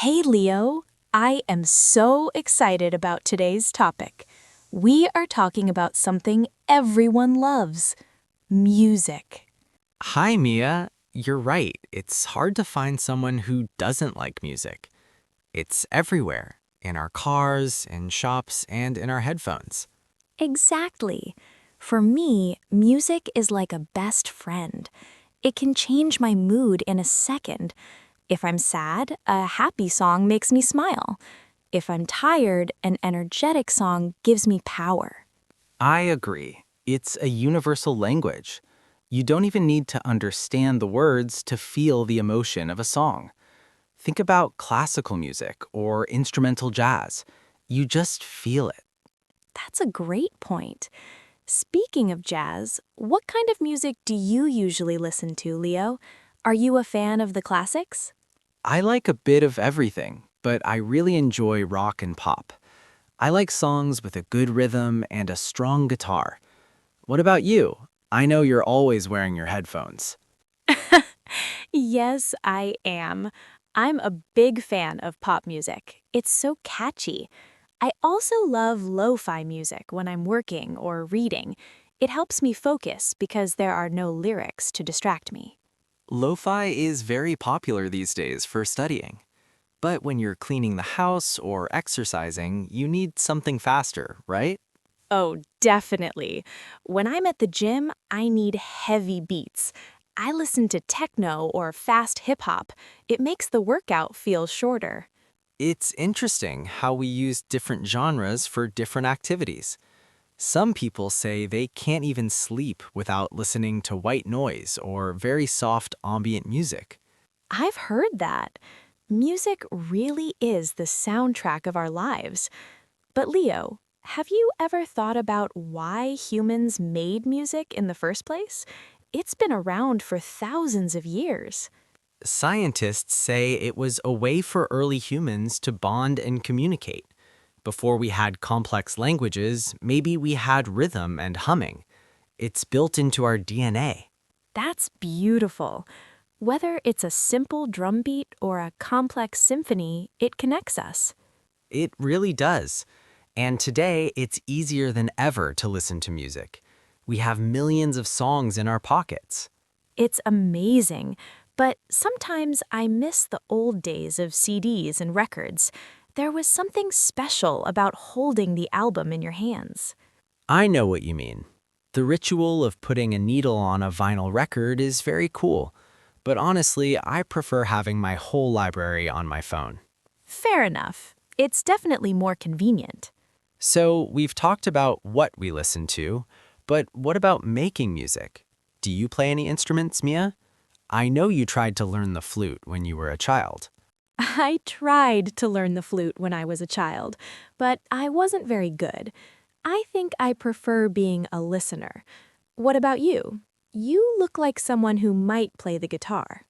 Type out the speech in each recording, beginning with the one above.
Hey Leo, I am so excited about today's topic. We are talking about something everyone loves music. Hi, Mia. You're right. It's hard to find someone who doesn't like music. It's everywhere in our cars, in shops, and in our headphones. Exactly. For me, music is like a best friend. It can change my mood in a second. If I'm sad, a happy song makes me smile. If I'm tired, an energetic song gives me power. I agree. It's a universal language. You don't even need to understand the words to feel the emotion of a song. Think about classical music or instrumental jazz. You just feel it. That's a great point. Speaking of jazz, what kind of music do you usually listen to, Leo? Are you a fan of the classics? I like a bit of everything, but I really enjoy rock and pop. I like songs with a good rhythm and a strong guitar. What about you? I know you're always wearing your headphones. Yes, I am. I'm a big fan of pop music. It's so catchy. I also love lo-fi music when I'm working or reading. It helps me focus because there are no lyrics to distract me. Lo-fi is very popular these days for studying. But when you're cleaning the house or exercising, you need something faster, right? Oh, definitely. When I'm at the gym, I need heavy beats. I listen to techno or fast hip hop. It makes the workout feel shorter. It's interesting how we use different genres for different activities. Some people say they can't even sleep without listening to white noise or very soft ambient music. I've heard that. Music really is the soundtrack of our lives. But Leo, have you ever thought about why humans made music in the first place? It's been around for thousands of years. Scientists say it was a way for early humans to bond and communicate. Before we had complex languages, maybe we had rhythm and humming. It's built into our DNA. That's beautiful. Whether it's a simple drum beat or a complex symphony, it connects us. It really does. And today, it's easier than ever to listen to music. We have millions of songs in our pockets. It's amazing, but sometimes I miss the old days of CDs and records. There was something special about holding the album in your hands. I know what you mean. The ritual of putting a needle on a vinyl record is very cool, but honestly, I prefer having my whole library on my phone. Fair enough. It's definitely more convenient. So, we've talked about what we listen to, but what about making music? Do you play any instruments, Mia? I know you tried to learn the flute when you were a child. I tried to learn the flute when I was a child, but I wasn't very good. I think I prefer being a listener. What about you? You look like someone who might play the guitar.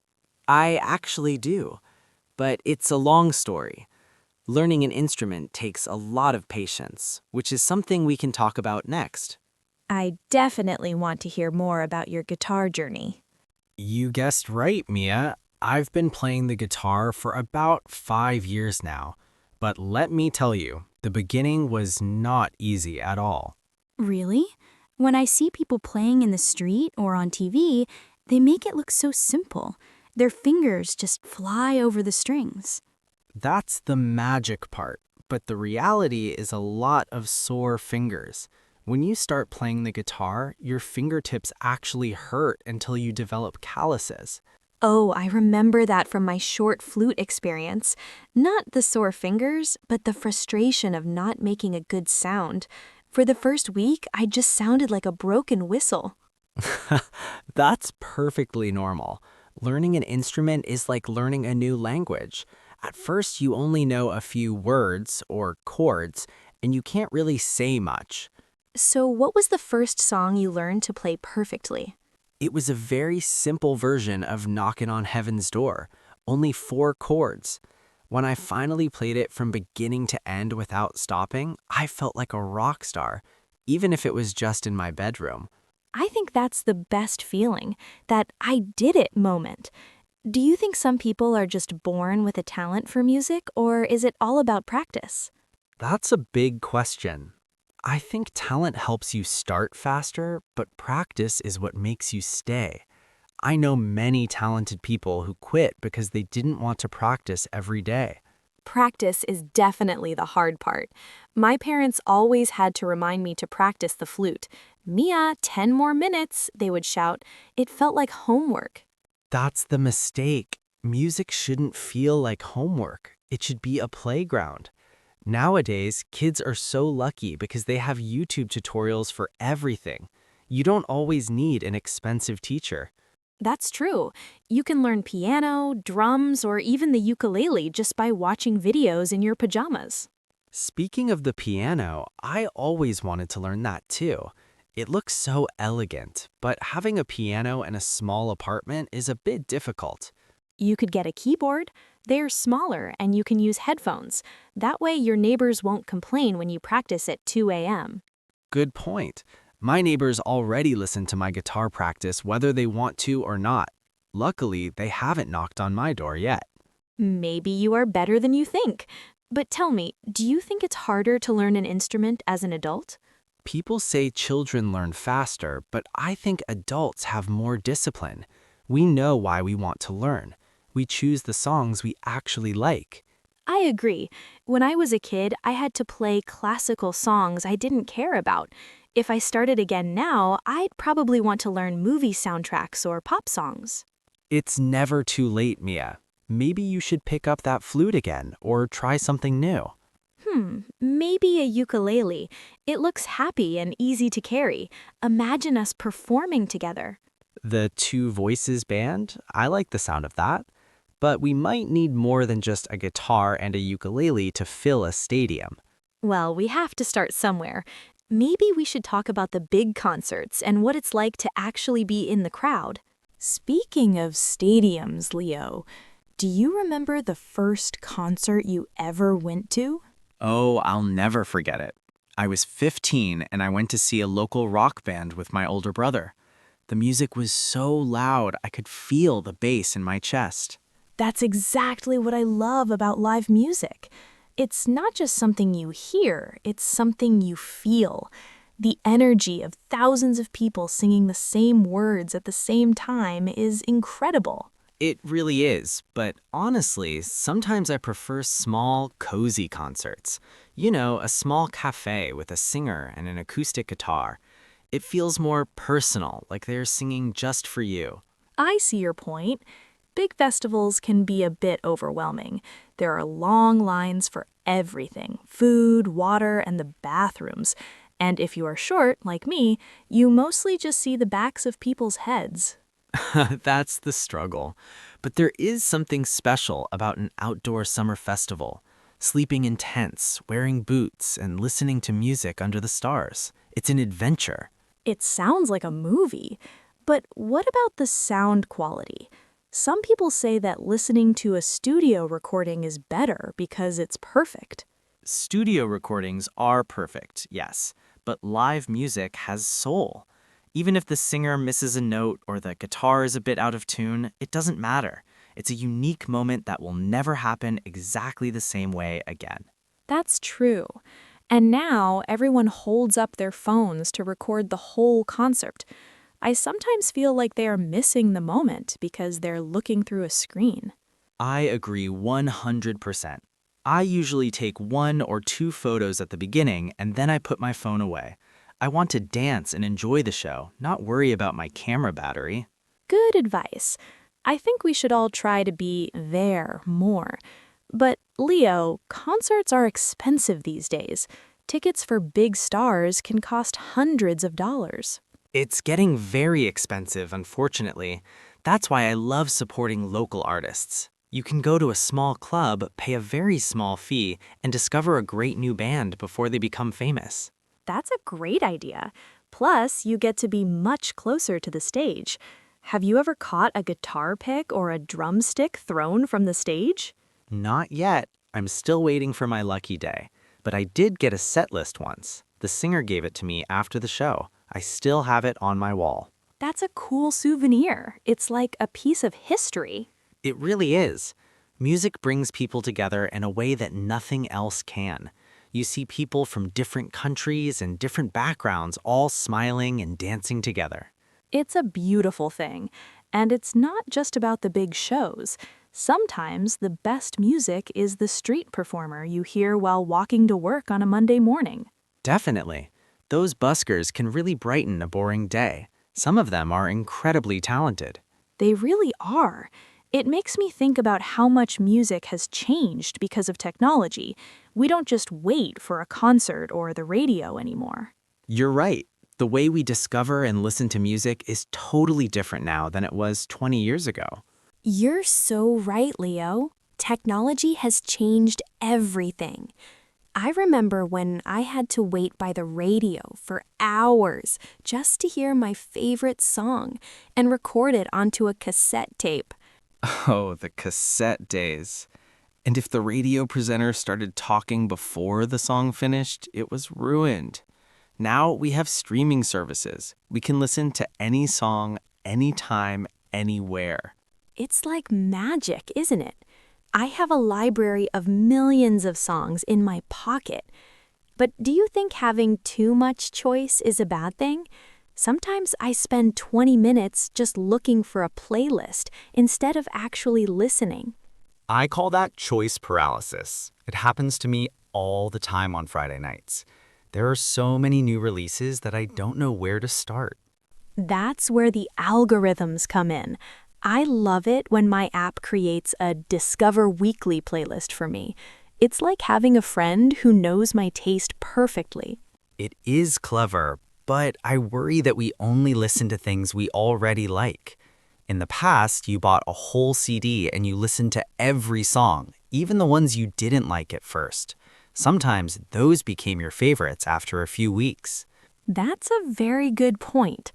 I actually do, but it's a long story. Learning an instrument takes a lot of patience, which is something we can talk about next. I definitely want to hear more about your guitar journey. You guessed right, Mia. I've been playing the guitar for about 5 years now. But let me tell you, the beginning was not easy at all. Really? When I see people playing in the street or on TV, they make it look so simple. Their fingers just fly over the strings. That's the magic part. But the reality is a lot of sore fingers. When you start playing the guitar, your fingertips actually hurt until you develop calluses. Oh, I remember that from my short flute experience. Not the sore fingers, but the frustration of not making a good sound. For the first week, I just sounded like a broken whistle. That's perfectly normal. Learning an instrument is like learning a new language. At first, you only know a few words or chords, and you can't really say much. So, what was the first song you learned to play perfectly? It was a very simple version of Knockin' on Heaven's Door, only 4 chords. When I finally played it from beginning to end without stopping, I felt like a rock star, even if it was just in my bedroom. I think that's the best feeling, that I did it moment. Do you think some people are just born with a talent for music, or is it all about practice? That's a big question. I think talent helps you start faster, but practice is what makes you stay. I know many talented people who quit because they didn't want to practice every day. Practice is definitely the hard part. My parents always had to remind me to practice the flute. Mia, 10 more minutes, they would shout. It felt like homework. That's the mistake. Music shouldn't feel like homework. It should be a playground. Nowadays, kids are so lucky because they have YouTube tutorials for everything. You don't always need an expensive teacher. That's true. You can learn piano, drums, or even the ukulele just by watching videos in your pajamas. Speaking of the piano, I always wanted to learn that too. It looks so elegant, but having a piano in a small apartment is a bit difficult. You could get a keyboard. They're smaller and you can use headphones. That way your neighbors won't complain when you practice at 2 a.m. Good point. My neighbors already listen to my guitar practice whether they want to or not. Luckily, they haven't knocked on my door yet. Maybe you are better than you think. But tell me, do you think it's harder to learn an instrument as an adult? People say children learn faster, but I think adults have more discipline. We know why we want to learn. We choose the songs we actually like. I agree. When I was a kid, I had to play classical songs I didn't care about. If I started again now, I'd probably want to learn movie soundtracks or pop songs. It's never too late, Mia. Maybe you should pick up that flute again or try something new. Maybe a ukulele. It looks happy and easy to carry. Imagine us performing together. The Two Voices Band, I like the sound of that. But we might need more than just a guitar and a ukulele to fill a stadium. Well, we have to start somewhere. Maybe we should talk about the big concerts and what it's like to actually be in the crowd. Speaking of stadiums, Leo, do you remember the first concert you ever went to? Oh, I'll never forget it. I was 15 and I went to see a local rock band with my older brother. The music was so loud I could feel the bass in my chest. That's exactly what I love about live music. It's not just something you hear, it's something you feel. The energy of thousands of people singing the same words at the same time is incredible. It really is, but honestly, sometimes I prefer small, cozy concerts. You know, a small cafe with a singer and an acoustic guitar. It feels more personal, like they're singing just for you. I see your point. Big festivals can be a bit overwhelming. There are long lines for everything, food, water, and the bathrooms. And if you are short, like me, you mostly just see the backs of people's heads. That's the struggle. But there is something special about an outdoor summer festival. Sleeping in tents, wearing boots, and listening to music under the stars. It's an adventure. It sounds like a movie. But what about the sound quality? Some people say that listening to a studio recording is better because it's perfect. Studio recordings are perfect, yes, but live music has soul. Even if the singer misses a note or the guitar is a bit out of tune, it doesn't matter. It's a unique moment that will never happen exactly the same way again. That's true. And now everyone holds up their phones to record the whole concert. I sometimes feel like they are missing the moment because they're looking through a screen. I agree 100%. I usually take 1 or 2 photos at the beginning and then I put my phone away. I want to dance and enjoy the show, not worry about my camera battery. Good advice. I think we should all try to be there more. But, Leo, concerts are expensive these days. Tickets for big stars can cost hundreds of dollars. It's getting very expensive, unfortunately. That's why I love supporting local artists. You can go to a small club, pay a very small fee, and discover a great new band before they become famous. That's a great idea. Plus, you get to be much closer to the stage. Have you ever caught a guitar pick or a drumstick thrown from the stage? Not yet. I'm still waiting for my lucky day. But I did get a set list once. The singer gave it to me after the show. I still have it on my wall. That's a cool souvenir. It's like a piece of history. It really is. Music brings people together in a way that nothing else can. You see people from different countries and different backgrounds all smiling and dancing together. It's a beautiful thing, and it's not just about the big shows. Sometimes the best music is the street performer you hear while walking to work on a Monday morning. Definitely. Those buskers can really brighten a boring day. Some of them are incredibly talented. They really are. It makes me think about how much music has changed because of technology. We don't just wait for a concert or the radio anymore. You're right. The way we discover and listen to music is totally different now than it was 20 years ago. You're so right, Leo. Technology has changed everything. I remember when I had to wait by the radio for hours just to hear my favorite song and record it onto a cassette tape. Oh, the cassette days. And if the radio presenter started talking before the song finished, it was ruined. Now we have streaming services. We can listen to any song, anytime, anywhere. It's like magic, isn't it? I have a library of millions of songs in my pocket. But do you think having too much choice is a bad thing? Sometimes I spend 20 minutes just looking for a playlist instead of actually listening. I call that choice paralysis. It happens to me all the time on Friday nights. There are so many new releases that I don't know where to start. That's where the algorithms come in. I love it when my app creates a Discover Weekly playlist for me. It's like having a friend who knows my taste perfectly. It is clever, but I worry that we only listen to things we already like. In the past, you bought a whole CD and you listened to every song, even the ones you didn't like at first. Sometimes those became your favorites after a few weeks. That's a very good point.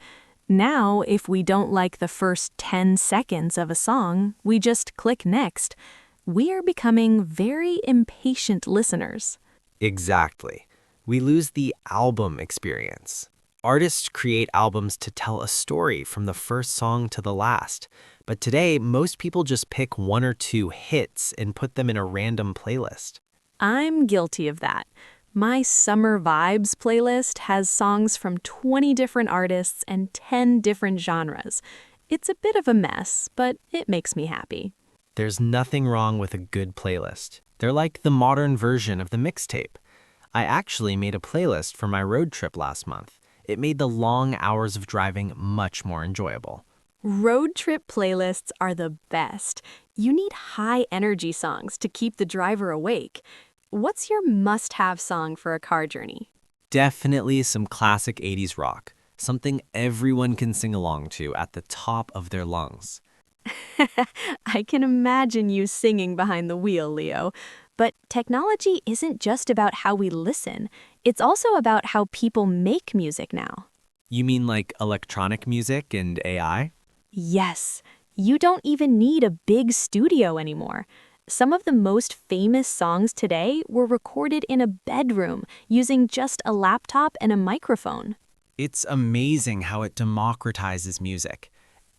Now, if we don't like the first 10 seconds of a song, we just click next. We are becoming very impatient listeners. Exactly. We lose the album experience. Artists create albums to tell a story from the first song to the last. But today, most people just pick one or two hits and put them in a random playlist. I'm guilty of that. My Summer Vibes playlist has songs from 20 different artists and 10 different genres. It's a bit of a mess, but it makes me happy. There's nothing wrong with a good playlist. They're like the modern version of the mixtape. I actually made a playlist for my road trip last month. It made the long hours of driving much more enjoyable. Road trip playlists are the best. You need high energy songs to keep the driver awake. What's your must-have song for a car journey? Definitely some classic 80s rock, something everyone can sing along to at the top of their lungs. I can imagine you singing behind the wheel, Leo. But technology isn't just about how we listen. It's also about how people make music now. You mean like electronic music and AI? Yes, you don't even need a big studio anymore. Some of the most famous songs today were recorded in a bedroom using just a laptop and a microphone. It's amazing how it democratizes music.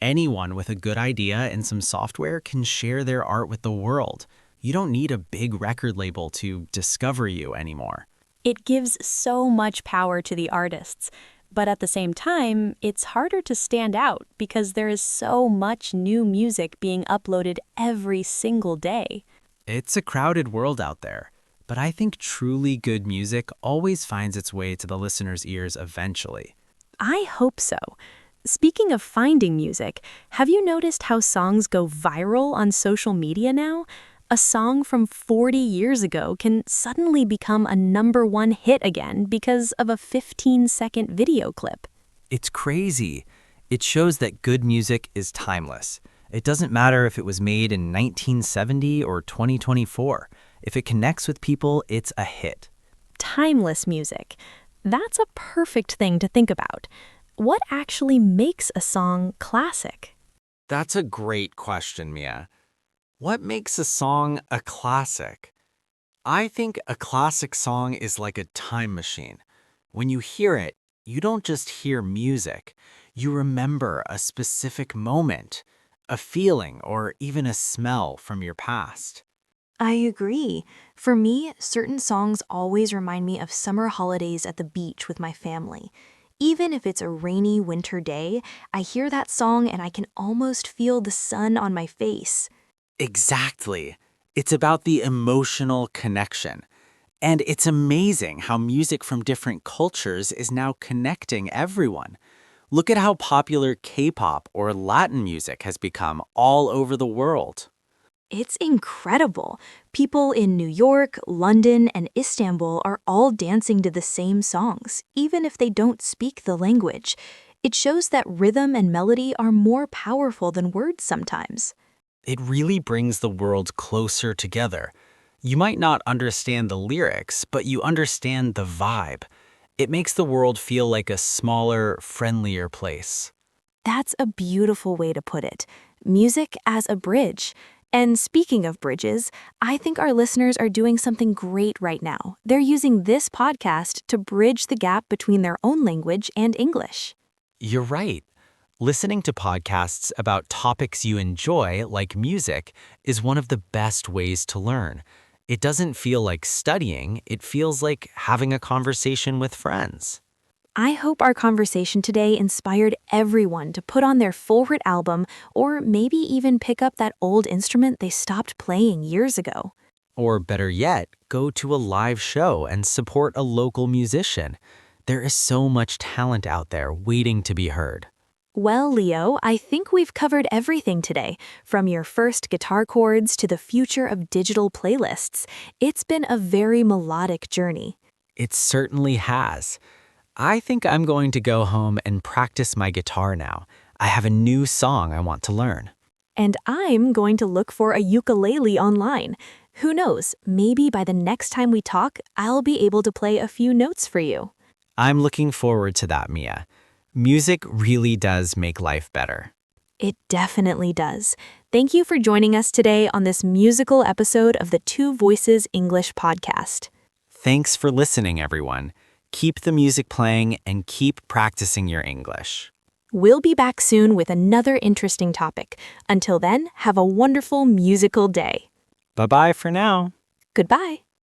Anyone with a good idea and some software can share their art with the world. You don't need a big record label to discover you anymore. It gives so much power to the artists. But at the same time, it's harder to stand out because there is so much new music being uploaded every single day. It's a crowded world out there, but I think truly good music always finds its way to the listener's ears eventually. I hope so. Speaking of finding music, have you noticed how songs go viral on social media now? A song from 40 years ago can suddenly become a #1 hit again because of a 15-second video clip. It's crazy. It shows that good music is timeless. It doesn't matter if it was made in 1970 or 2024. If it connects with people, it's a hit. Timeless music. That's a perfect thing to think about. What actually makes a song classic? That's a great question, Mia. What makes a song a classic? I think a classic song is like a time machine. When you hear it, you don't just hear music. You remember a specific moment, a feeling, or even a smell from your past. I agree. For me, certain songs always remind me of summer holidays at the beach with my family. Even if it's a rainy winter day, I hear that song and I can almost feel the sun on my face. Exactly. It's about the emotional connection. And it's amazing how music from different cultures is now connecting everyone. Look at how popular K-pop or Latin music has become all over the world. It's incredible. People in New York, London, and Istanbul are all dancing to the same songs, even if they don't speak the language. It shows that rhythm and melody are more powerful than words sometimes. It really brings the world closer together. You might not understand the lyrics, but you understand the vibe. It makes the world feel like a smaller, friendlier place. That's a beautiful way to put it. Music as a bridge. And speaking of bridges, I think our listeners are doing something great right now. They're using this podcast to bridge the gap between their own language and English. You're right. Listening to podcasts about topics you enjoy, like music, is one of the best ways to learn. It doesn't feel like studying, it feels like having a conversation with friends. I hope our conversation today inspired everyone to put on their favorite album or maybe even pick up that old instrument they stopped playing years ago. Or better yet, go to a live show and support a local musician. There is so much talent out there waiting to be heard. Well, Leo, I think we've covered everything today, from your first guitar chords to the future of digital playlists. It's been a very melodic journey. It certainly has. I think I'm going to go home and practice my guitar now. I have a new song I want to learn. And I'm going to look for a ukulele online. Who knows, maybe by the next time we talk, I'll be able to play a few notes for you. I'm looking forward to that, Mia. Music really does make life better. It definitely does. Thank you for joining us today on this musical episode of the Two Voices English podcast. Thanks for listening, everyone. Keep the music playing and keep practicing your English. We'll be back soon with another interesting topic. Until then, have a wonderful musical day. Bye-bye for now. Goodbye.